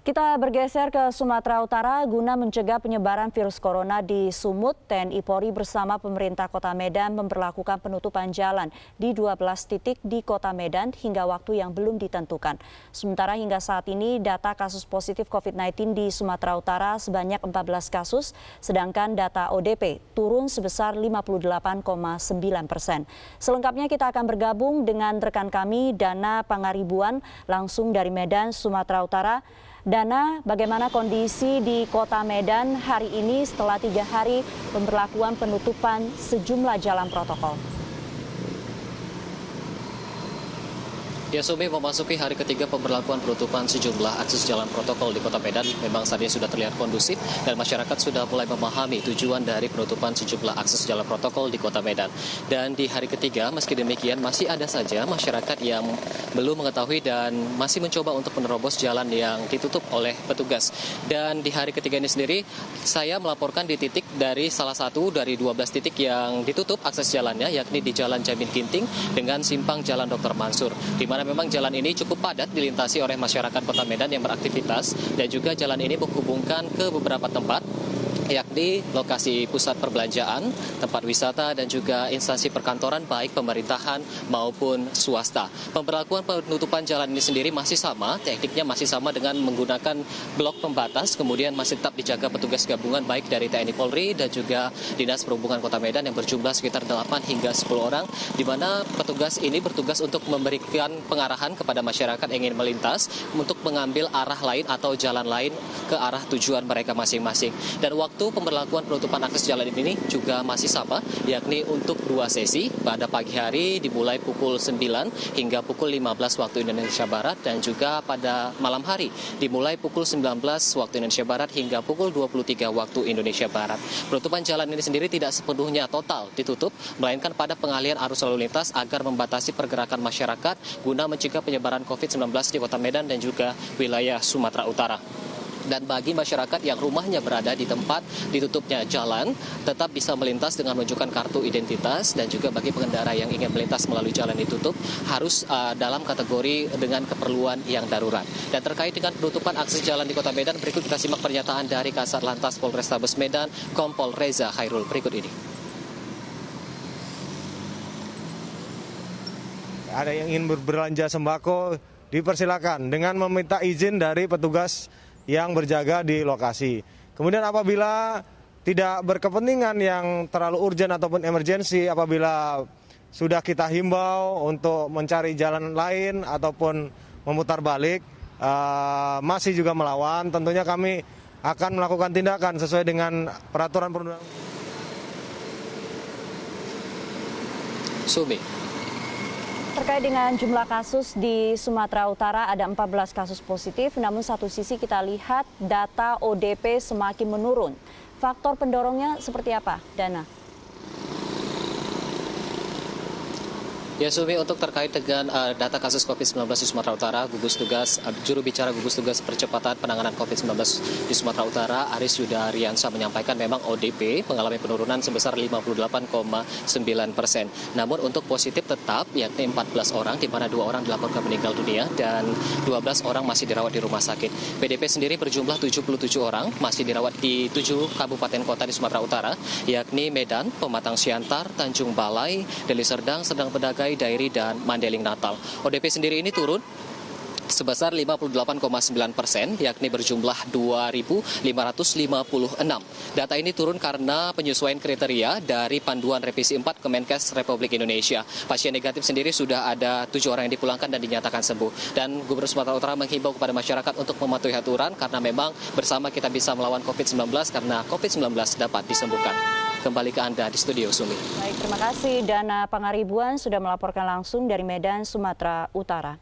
Kita bergeser ke Sumatera Utara guna mencegah penyebaran virus corona di Sumut. TNI Polri bersama pemerintah Kota Medan memberlakukan penutupan jalan di 12 titik di Kota Medan hingga waktu yang belum ditentukan. Sementara hingga saat ini data kasus positif COVID-19 di Sumatera Utara sebanyak 14 kasus, sedangkan data ODP turun sebesar 58,9%. Selengkapnya kita akan bergabung dengan rekan kami Dana Pangaribuan langsung dari Medan, Sumatera Utara. Dana, bagaimana kondisi di Kota Medan hari ini setelah 3 hari pemberlakuan penutupan sejumlah jalan protokol? Ya, Sumi, memasuki hari ketiga pemberlakuan penutupan sejumlah akses jalan protokol di Kota Medan memang saat ini sudah terlihat kondusif dan masyarakat sudah mulai memahami tujuan dari penutupan sejumlah akses jalan protokol di Kota Medan. Dan di hari ketiga, meski demikian masih ada saja masyarakat yang belum mengetahui dan masih mencoba untuk menerobos jalan yang ditutup oleh petugas. Dan di hari ketiga ini sendiri, saya melaporkan di titik dari salah satu dari 12 titik yang ditutup akses jalannya, yakni di Jalan Jamin Ginting dengan simpang Jalan Dr. Mansur, di mana memang jalan ini cukup padat dilintasi oleh masyarakat Kota Medan yang beraktivitas, dan juga jalan ini menghubungkan ke beberapa tempat, yakni lokasi pusat perbelanjaan, tempat wisata, dan juga instansi perkantoran baik pemerintahan maupun swasta. Pemberlakuan penutupan jalan ini sendiri masih sama, tekniknya masih sama dengan menggunakan blok pembatas, kemudian masih tetap dijaga petugas gabungan baik dari TNI Polri dan juga Dinas Perhubungan Kota Medan yang berjumlah sekitar 8 hingga 10 orang, di mana petugas ini bertugas untuk memberikan pengarahan kepada masyarakat yang ingin melintas untuk mengambil arah lain atau jalan lain ke arah tujuan mereka masing-masing. Dan waktu pemberlakuan penutupan akses jalan ini juga masih sama, yakni untuk 2 sesi pada pagi hari dimulai pukul 9 hingga pukul 15 waktu Indonesia Barat, dan juga pada malam hari dimulai pukul 19 waktu Indonesia Barat hingga pukul 23 waktu Indonesia Barat. Penutupan jalan ini sendiri tidak sepenuhnya total ditutup, melainkan pada pengalihan arus lalu lintas agar membatasi pergerakan masyarakat guna mencegah penyebaran COVID-19 di Kota Medan dan juga wilayah Sumatera Utara. Dan bagi masyarakat yang rumahnya berada di tempat ditutupnya jalan, tetap bisa melintas dengan menunjukkan kartu identitas, dan juga bagi pengendara yang ingin melintas melalui jalan ditutup harus dalam kategori dengan keperluan yang darurat. Dan terkait dengan penutupan akses jalan di Kota Medan, berikut kita simak pernyataan dari Kasat Lantas Polrestabes Medan, Kompol Reza Khairul berikut ini. Ada yang ingin berbelanja sembako dipersilakan dengan meminta izin dari petugas yang berjaga di lokasi. Kemudian apabila tidak berkepentingan yang terlalu urgent ataupun emergensi, apabila sudah kita himbau untuk mencari jalan lain ataupun memutar balik, masih juga melawan, tentunya kami akan melakukan tindakan sesuai dengan peraturan perundang-undangan. Sumi. Terkait dengan jumlah kasus di Sumatera Utara ada 14 kasus positif, namun satu sisi kita lihat data ODP semakin menurun. Faktor pendorongnya seperti apa, Dana? Ya, Sumi, untuk terkait dengan data kasus COVID-19 di Sumatera Utara, juru bicara gugus tugas percepatan penanganan COVID-19 di Sumatera Utara, Aris Yuda Riansa, menyampaikan memang ODP mengalami penurunan sebesar 58,9%. Namun untuk positif tetap, yakni 14 orang, di mana 2 orang dilaporkan meninggal dunia dan 12 orang masih dirawat di rumah sakit. PDP sendiri berjumlah 77 orang, masih dirawat di 7 kabupaten kota di Sumatera Utara, yakni Medan, Pematang Siantar, Tanjung Balai, Deli Serdang, Serdang Bedagai, Dairi, dan Mandeling Natal. ODP sendiri ini turun sebesar 58,9%, yakni berjumlah 2.556. Data ini turun karena penyesuaian kriteria dari panduan revisi 4 Kemenkes Republik Indonesia. Pasien negatif sendiri sudah ada 7 orang yang dipulangkan dan dinyatakan sembuh. Dan Gubernur Sumatera Utara menghimbau kepada masyarakat untuk mematuhi aturan karena memang bersama kita bisa melawan COVID-19 karena COVID-19 dapat disembuhkan. Kembali ke Anda di studio, Sumi. Baik, terima kasih Dana Pangaribuan sudah melaporkan langsung dari Medan, Sumatera Utara.